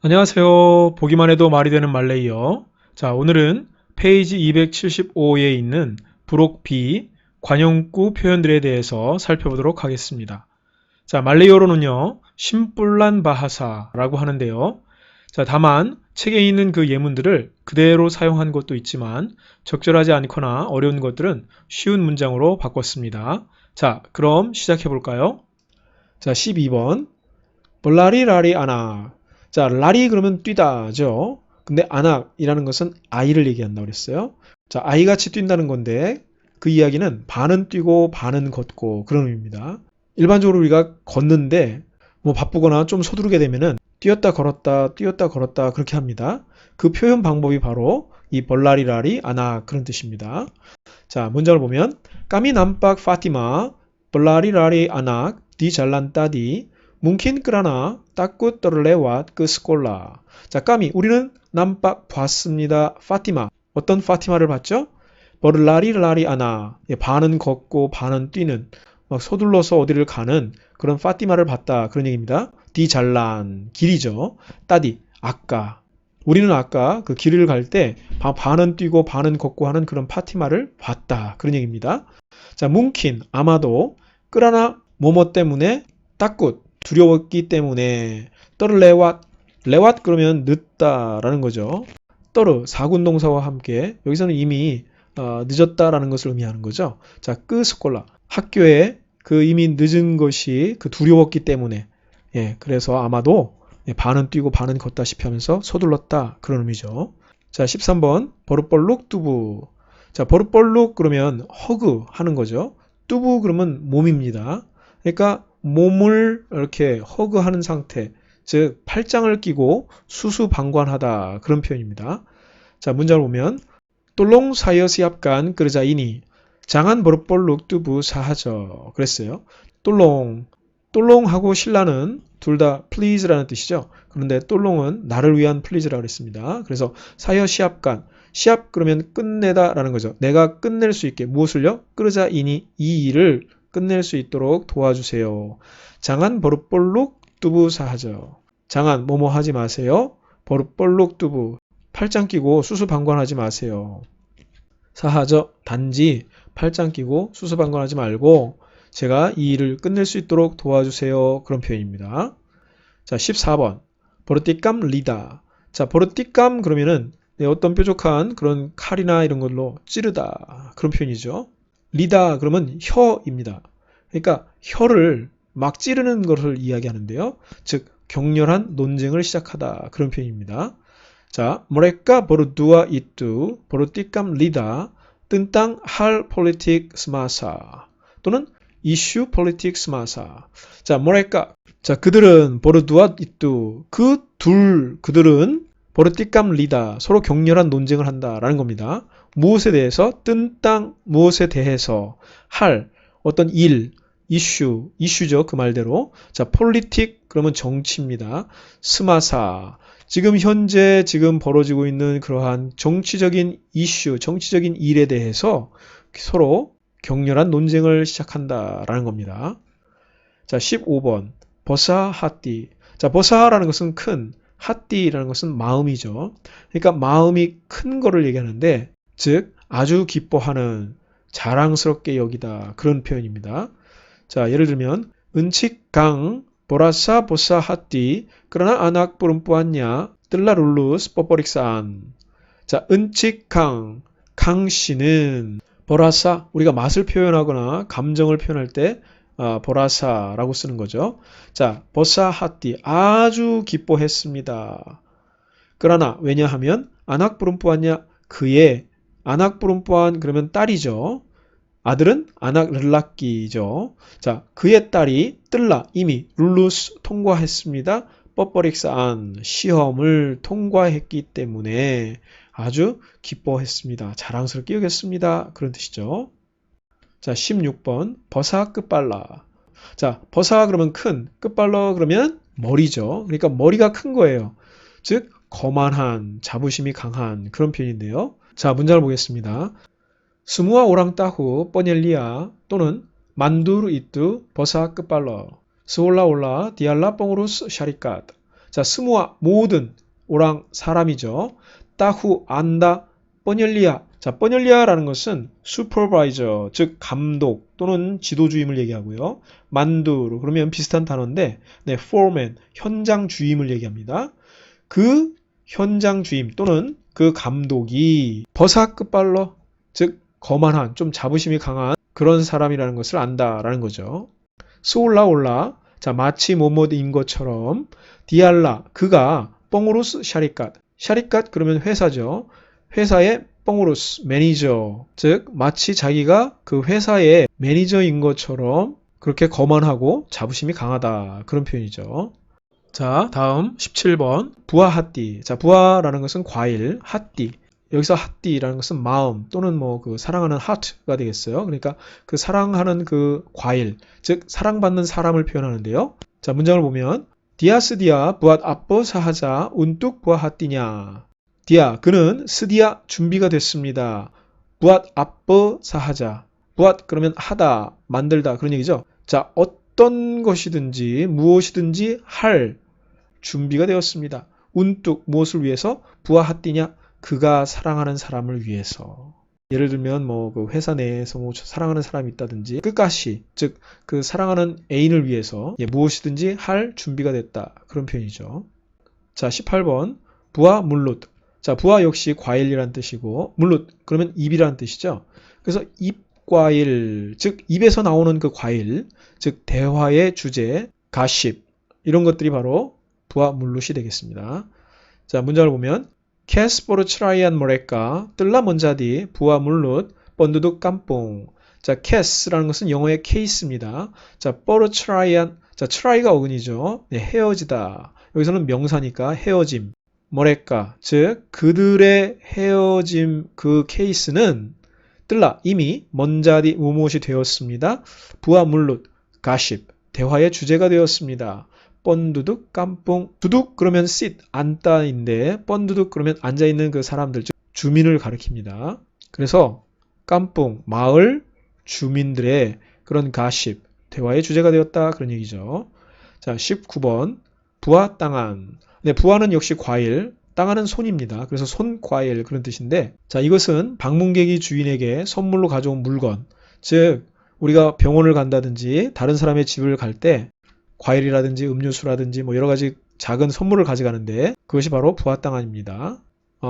안녕하세요. 보기만 해도 말이 되는 말레이어. 자, 오늘은 페이지 275에 있는 부록 B, 관용구 표현들에 대해서 살펴보도록 하겠습니다. 자, 말레이어로는요, 심뿔란 바하사라고 하는데요. 자, 다만 책에 있는 그 예문들을 그대로 사용한 것도 있지만 적절하지 않거나 어려운 것들은 쉬운 문장으로 바꿨습니다. 자, 그럼 시작해 볼까요? 자, 12번. 볼라리라리 아낙. 자, 라리 그러면 뛰다죠. 근데 아낙이라는 것은 아이를 얘기한다고 그랬어요. 자, 아이같이 뛴다는 건데 그 이야기는 반은 뛰고 반은 걷고 그런 의미입니다. 일반적으로 우리가 걷는데 뭐 바쁘거나 좀 서두르게 되면은 뛰었다 걸었다 그렇게 합니다. 그 표현 방법이 바로 이 벌라리라리 아낙 그런 뜻입니다. 자, 문장을 보면 까미 남박 파티마 벌라리라리 아낙 디 잘난 따디 뭉킨 끄라나 따꾸 떠를레왓 그 스콜라. 자, 까미 우리는 남박 봤습니다. 파티마 어떤 파티마를 봤죠? 버르라리라리 아나 반은 걷고 반은 뛰는 막 서둘러서 어디를 가는 그런 파티마를 봤다 그런 얘기입니다. 디 잘난 길이죠. 따디 아까 우리는 아까 그 길을 갈 때 반은 뛰고 반은 걷고 하는 그런 파티마를 봤다 그런 얘기입니다. 자, 뭉킨 아마도 끄라나 뭐뭐 때문에 따굿 두려웠기 때문에 떠르레왓 레왓 그러면 늦다라는 거죠. 떠르 사군동사와 함께 여기서는 이미 늦었다라는 것을 의미하는 거죠. 자, 끄 스콜라 학교에 그 이미 늦은 것이 그 두려웠기 때문에 그래서 아마도 반은 뛰고 반은 걷다시피 하면서 서둘렀다 그런 의미죠. 자, 13번 버릇벌룩 뚜부. 자, 버릇벌룩 그러면 허그 하는 거죠. 뚜부 그러면 몸입니다. 그러니까 몸을 이렇게 허그하는 상태, 즉 팔짱을 끼고 수수방관하다 그런 표현입니다. 자, 문장을 보면 똘롱 사여시압간 그르자이니 장한 버릇벌룩 뚜부 사하저 그랬어요. 똘롱 똘롱하고 신라는 둘 다 please라는 뜻이죠. 그런데 똘롱은 나를 위한 please라고 그랬습니다. 그래서 사여시압간 시합 그러면 끝내다라는 거죠. 내가 끝낼 수 있게 무엇을요? 끄르자이니 이 일을 끝낼 수 있도록 도와주세요. 장한 버릇벌룩 뚜부 사하저. 장한 뭐뭐 하지 마세요. 버릇벌룩 뚜부 팔짱 끼고 수수방관하지 마세요. 사하저 단지 팔짱 끼고 수수방관하지 말고 제가 이 일을 끝낼 수 있도록 도와주세요. 그런 표현입니다. 자, 14번 버릇띠감 리다. 자, 버릇띠감 그러면은 어떤 뾰족한 그런 칼이나 이런 걸로 찌르다 그런 표현이죠. 리다 그러면 혀입니다. 그러니까 혀를 막 찌르는 것을 이야기하는데요. 즉 격렬한 논쟁을 시작하다 그런 표현입니다. 자, mereka berdua itu politikam lidah tentang hal politik semasa 또는 이슈 politik semasa. 자, mereka 자, 그들은 berdua itu 그들은 politikam lidah 서로 격렬한 논쟁을 한다라는 겁니다. 무엇에 대해서 tentang 무엇에 대해서 할 어떤 일 이슈죠 그 말대로. 자, politik 그러면 정치입니다. 스마사 지금 현재 지금 벌어지고 있는 그러한 정치적인 이슈, 정치적인 일에 대해서 서로 격렬한 논쟁을 시작한다라는 겁니다. 자, 15번 버사 하띠. 자, 버사라는 것은 큰, 하띠라는 것은 마음이죠. 그러니까 마음이 큰 거를 얘기하는데 즉 아주 기뻐하는 자랑스럽게 여기다 그런 표현입니다. 자, 예를 들면 은칙강 보라사 보사 하띠 그러나 아낙 뿌름뿌았냐 뜰라룰루스 뽀뽀릭산. 자, 은칙강 강씨는 보라사 우리가 맛을 표현하거나 감정을 표현할 때 보라사라고 쓰는 거죠. 자, 보사 하띠 아주 기뻐했습니다. 그러나 왜냐하면 아낙 뿌름뿌았냐 그의 아낙 뿌름뿌안 그러면 딸이죠. 아들은 아낙 르락기죠. 자, 그의 딸이 뜰라 이미 룰루스 통과했습니다. 뻐뻐릭스안 시험을 통과했기 때문에 아주 기뻐했습니다. 자랑스럽게 여겼습니다. 그런 뜻이죠. 자, 16번 버사 끝발라. 자, 버사 그러면 큰, 끝발라 그러면 머리죠. 그러니까 머리가 큰 거예요. 즉 거만한, 자부심이 강한 그런 표현인데요. 자, 문장을 보겠습니다. 스무아 오랑 따후 뻔엘리아 또는 만두르 이뚜 버사 끝발러 스올라 올라 디알라 뻥으루스 샤리갓. 자, 스무아 모든 오랑 사람이죠. 따후 안다 뻔열리아. 자, 뻔열리아라는 것은 슈퍼바이저 즉 감독 또는 지도주임을 얘기하고요. 만두로 그러면 비슷한 단어인데 네, foreman 현장 주임을 얘기합니다. 그 현장 주임 또는 그 감독이 버사 끝발러 즉 거만한 좀 자부심이 강한 그런 사람이라는 것을 안다라는 거죠. 스올라 자 마치 뭐뭐인 것처럼 디알라 그가 뻥으로스 샤리캇 그러면 회사죠. 회사의 뻥으로스 매니저 즉 마치 자기가 그 회사의 매니저인 것처럼 그렇게 거만하고 자부심이 강하다 그런 표현이죠. 자, 다음 17번 부아 핫띠. 자, 부아라는 것은 과일, 핫띠. 여기서 핫띠라는 것은 마음 또는 뭐 그 사랑하는 하트가 되겠어요. 그러니까 그 사랑하는 그 과일, 즉 사랑받는 사람을 표현하는데요. 자, 문장을 보면 디아 부앗 아빠 사하자 운뚝 부아 핫띠냐. 디아 그는 스디아 준비가 됐습니다. 부앗 아빠 사하자. 부앗 그러면 하다, 만들다 그런 얘기죠. 자, 어떤 것이든지 무엇이든지 할 준비가 되었습니다. 운뚝 무엇을 위해서? 부아하띠냐 그가 사랑하는 사람을 위해서. 예를 들면 뭐 그 회사 내에서 뭐 사랑하는 사람이 있다든지 끝까시 즉 그 사랑하는 애인을 위해서 무엇이든지 할 준비가 됐다 그런 표현이죠. 자 18번 부아 물룻. 자 부아 역시 과일이란 뜻이고 물룻 그러면 입이란 뜻이죠. 그래서 입과일 즉 입에서 나오는 그 과일 즉 대화의 주제 가십 이런 것들이 바로 부아 물룻이 되겠습니다. 자, 문장을 보면 캐스포르 트라이안 모레까 뜰라 먼자디 부아 물룻 번두둑 깜뽕. 자, 캐스라는 것은 영어의 케이스입니다. 자, 포르 트라이안 자, 트라이가 어근이죠. 네, 헤어지다. 여기서는 명사니까 헤어짐. 모레까 즉 그들의 헤어짐 그 케이스는 뜰라 이미 먼자디 무엇이 되었습니다. 부아 물룻 가십 대화의 주제가 되었습니다. 뻔두둑 깜뽕 두둑 그러면 sit 앉다인데 뻔두둑 그러면 앉아있는 그 사람들 즉 주민을 가리킵니다. 그래서 깜뽕 마을 주민들의 그런 가십 대화의 주제가 되었다 그런 얘기죠. 자 19번 부아 땅안 네 부아는 역시 과일 땅안은 손입니다. 그래서 손과일 그런 뜻인데 자 이것은 방문객이 주인에게 선물로 가져온 물건 즉 우리가 병원을 간다든지 다른 사람의 집을 갈 때 과일이라든지 음료수라든지 뭐 여러 가지 작은 선물을 가져가는데 그것이 바로 부아땅안입니다.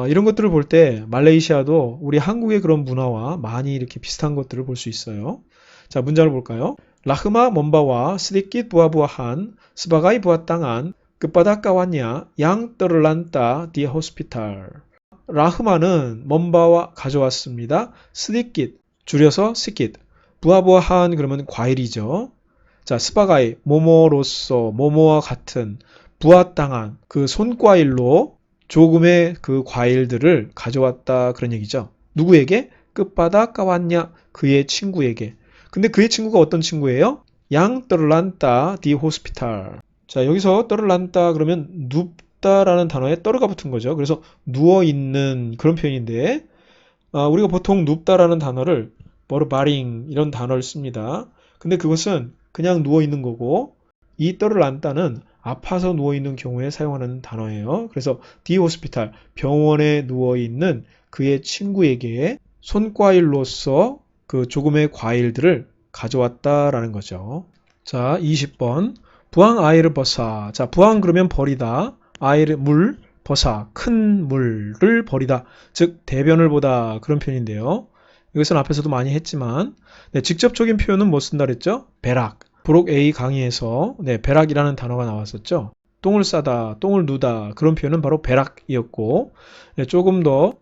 이런 것들을 볼 때 말레이시아도 우리 한국의 그런 문화와 많이 이렇게 비슷한 것들을 볼 수 있어요. 자 문장을 볼까요? 라흐마 먼바와 스디킷 부아부아한 스바가이 부아땅안 끝바닥 까왔냐 양 떠를란따 디 호스피탈. 라흐마는 먼바와 가져왔습니다. 스디킷 줄여서 스킷 부아부아한 그러면 과일이죠. 자, 스바가이, 모모로서, 모모와 같은 부아땅한 그 손과일로 조금의 그 과일들을 가져왔다 그런 얘기죠. 누구에게? 끝바닥 까왔냐? 그의 친구에게. 근데 그의 친구가 어떤 친구예요? 양 떠를란따 디 호스피탈. 자, 여기서 떠를란따 그러면 눕다라는 단어에 떠르가 붙은 거죠. 그래서 누워있는 그런 표현인데 우리가 보통 눕다라는 단어를 버르바링 이런 단어를 씁니다. 근데 그것은 그냥 누워있는 거고 이 떠를란따는 아파서 누워있는 경우에 사용하는 단어예요. 그래서 디 호스피탈 병원에 누워있는 그의 친구에게 손과일로서 그 조금의 과일들을 가져왔다라는 거죠. 자 20번 부항 아이르 버사. 자 부항 그러면 버리다 아이르 물 버사 큰 물을 버리다 즉 대변을 보다 그런 표현인데요. 이것은 앞에서도 많이 했지만 네, 직접적인 표현은 뭐 쓴다 그랬죠? 배락. 브록 A 강의에서 네, 배락이라는 단어가 나왔었죠. 똥을 싸다, 똥을 누다 그런 표현은 바로 배락이었고 네, 조금 더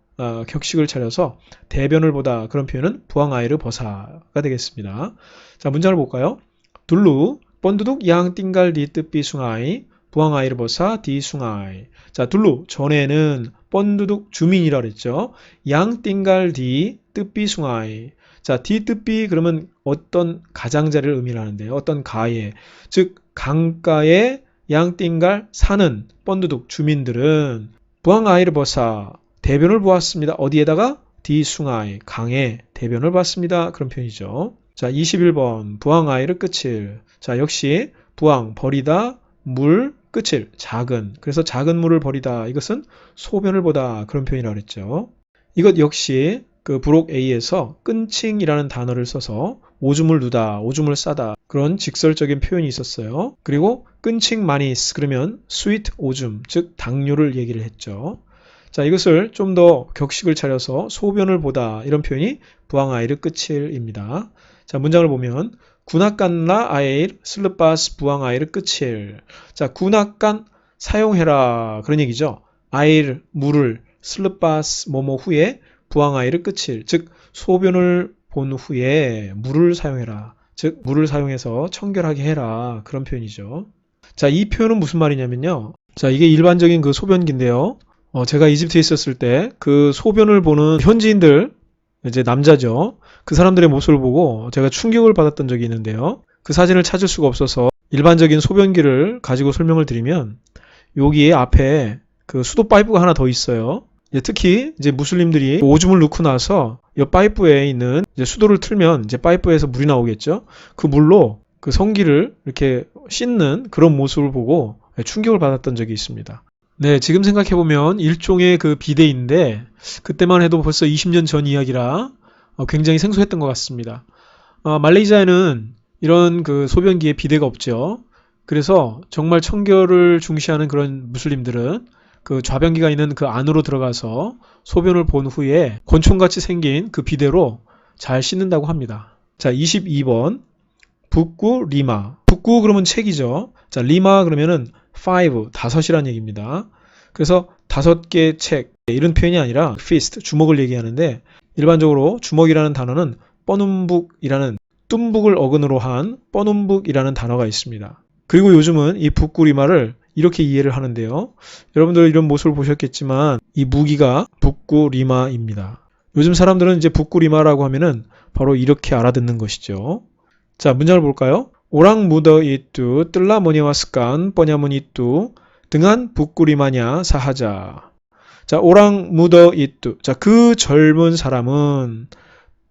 격식을 차려서 대변을 보다 그런 표현은 부항아이르 버사가 되겠습니다. 자 문장을 볼까요? 둘루 번두둑 양 띵갈 디 뜻비 숭아이 부항아이르 버사 디 숭아이. 자 둘루 전에는 번두둑 주민이라 그랬죠. 양 띵갈 디 뜻비 숭아이. 자, 디 뜻비 그러면 어떤 가장자리를 의미하는데요. 어떤 가에 즉 강가에 양띵갈 사는 번두둑 주민들은 부항아이르 버사 대변을 보았습니다. 어디에다가 디 숭아이 강에 대변을 봤습니다. 그런 표현이죠. 자, 21번 부항아이르 끝일. 자, 역시 부항 버리다 물 끝을 작은, 그래서 작은 물을 버리다. 이것은 소변을 보다. 그런 표현이라고 그랬죠. 이것 역시 그 부록 A에서 끈칭이라는 단어를 써서 오줌을 누다, 오줌을 싸다. 그런 직설적인 표현이 있었어요. 그리고 끈칭 마니스 그러면 스위트 오줌, 즉 당류를 얘기를 했죠. 자, 이것을 좀 더 격식을 차려서 소변을 보다 이런 표현이 부앙아이르 끝일입니다. 자, 문장을 보면 군악간라 아에일 슬르바스 부앙아이르 끝일. 자, 군악간 사용해라 그런 얘기죠. 아일 물을 슬르바스 뭐뭐 후에 부앙아이르 끝일. 즉 소변을 본 후에 물을 사용해라. 즉 물을 사용해서 청결하게 해라. 그런 표현이죠. 자, 이 표현은 무슨 말이냐면요. 자, 이게 일반적인 그 소변기인데요. 제가 이집트에 있었을 때 그 소변을 보는 현지인들, 이제 남자죠. 그 사람들의 모습을 보고 제가 충격을 받았던 적이 있는데요. 그 사진을 찾을 수가 없어서 일반적인 소변기를 가지고 설명을 드리면 여기에 앞에 그 수도 파이프가 하나 더 있어요. 특히 이제 무슬림들이 오줌을 넣고 나서 이 파이프에 있는 이제 수도를 틀면 이제 파이프에서 물이 나오겠죠. 그 물로 그 성기를 이렇게 씻는 그런 모습을 보고 충격을 받았던 적이 있습니다. 네, 지금 생각해보면 일종의 그 비데인데 그때만 해도 벌써 20년 전 이야기라 굉장히 생소했던 것 같습니다. 말레이시아에는 이런 그 소변기에 비데가 없죠. 그래서 정말 청결을 중시하는 그런 무슬림들은 그 좌변기가 있는 그 안으로 들어가서 소변을 본 후에 권총같이 생긴 그 비데로 잘 씻는다고 합니다. 자, 22번 북구 리마. 북구 그러면 책이죠. 자, 리마 그러면은 5, 다섯이란 얘기입니다. 그래서 5개 책 이런 표현이 아니라 fist, 주먹을 얘기하는데 일반적으로 주먹이라는 단어는 뻐눔북이라는 뚠북을 어근으로 한 뻐눔북이라는 단어가 있습니다. 그리고 요즘은 이 북구 리마를 이렇게 이해를 하는데요. 여러분들 이런 모습을 보셨겠지만 이 무기가 북구 리마입니다. 요즘 사람들은 이제 북구 리마라고 하면은 바로 이렇게 알아듣는 것이죠. 자, 문장을 볼까요? 오랑 무더 이뚜 뜰라 모니와스간 뻔야문 이뚜 등한 북구 리마냐 사하자. 자, 오랑 무더 이뚜. 자, 그 젊은 사람은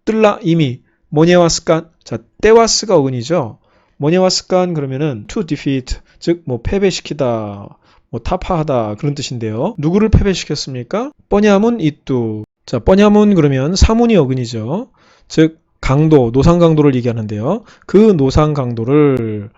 뜰라 이미 모니와스간. 자, 때와스가 어근이죠. 모니와스간 그러면은 to defeat, 즉 뭐 패배시키다, 뭐 타파하다 그런 뜻인데요. 누구를 패배시켰습니까? 뻔야문 이뚜. 자, 뻔야문 그러면 사문이 어근이죠. 즉 강도, 노상 강도를 얘기하는데요. 그 노상 강도를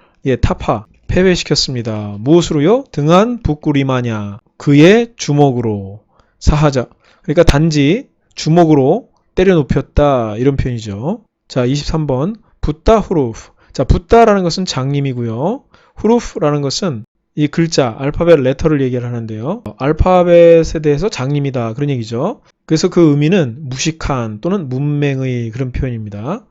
타파, 패배시켰습니다. 무엇으로요? 등한 북구리마냐. 그의 주먹으로. 사하자. 그러니까 단지 주먹으로 때려 눕혔다. 이런 표현이죠. 자, 23번. 붓다 후루프. 자, 붓다라는 것은 장님이고요. 후루프라는 것은 이 글자, 알파벳 레터를 얘기를 하는데요. 알파벳에 대해서 장님이다. 그런 얘기죠. 그래서 그 의미는 무식한 또는 문맹의 그런 표현입니다.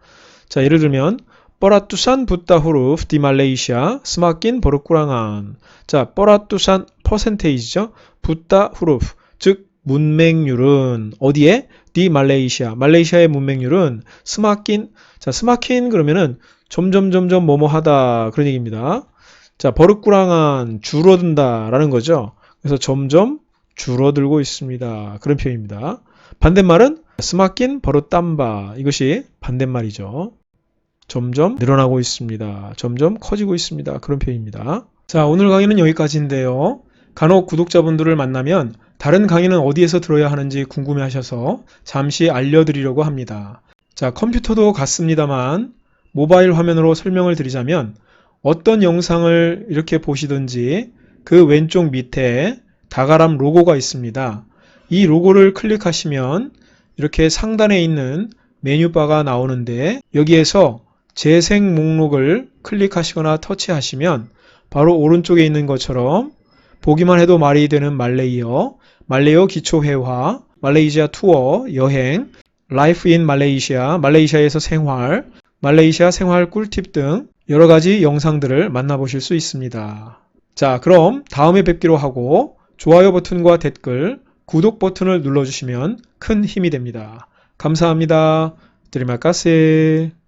자, 예를 들면 뻐라투산 붓다 후루프 디 말레이시아 스마낀 버릇꾸랑안. 자, 뻐라투산 퍼센테이지죠. 붓다 후루프. 즉 문맹률은 어디에? 디 말레이시아. 말레이시아의 문맹률은 스마낀. 자, 스마낀 그러면은 점점 뭐뭐하다 그런 얘기입니다. 자, 버릇꾸랑한 줄어든다 라는 거죠. 그래서 점점 줄어들고 있습니다. 그런 표현입니다. 반대말은 스마낀 버릇땀바. 이것이 반대말이죠. 점점 늘어나고 있습니다. 점점 커지고 있습니다. 그런 표현입니다. 자, 오늘 강의는 여기까지인데요. 간혹 구독자분들을 만나면 다른 강의는 어디에서 들어야 하는지 궁금해하셔서 잠시 알려드리려고 합니다. 자, 컴퓨터도 같습니다만 모바일 화면으로 설명을 드리자면 어떤 영상을 이렇게 보시든지 그 왼쪽 밑에 다가람 로고가 있습니다. 이 로고를 클릭하시면 이렇게 상단에 있는 메뉴바가 나오는데 여기에서 재생 목록을 클릭하시거나 터치하시면 바로 오른쪽에 있는 것처럼 보기만 해도 말이 되는 말레이어, 말레이어 기초회화, 말레이시아 투어, 여행, 라이프 인 말레이시아, 말레이시아에서 생활, 말레이시아 생활 꿀팁 등 여러 가지 영상들을 만나보실 수 있습니다. 자, 그럼 다음에 뵙기로 하고 좋아요 버튼과 댓글, 구독 버튼을 눌러주시면 큰 힘이 됩니다. 감사합니다. Terima kasih.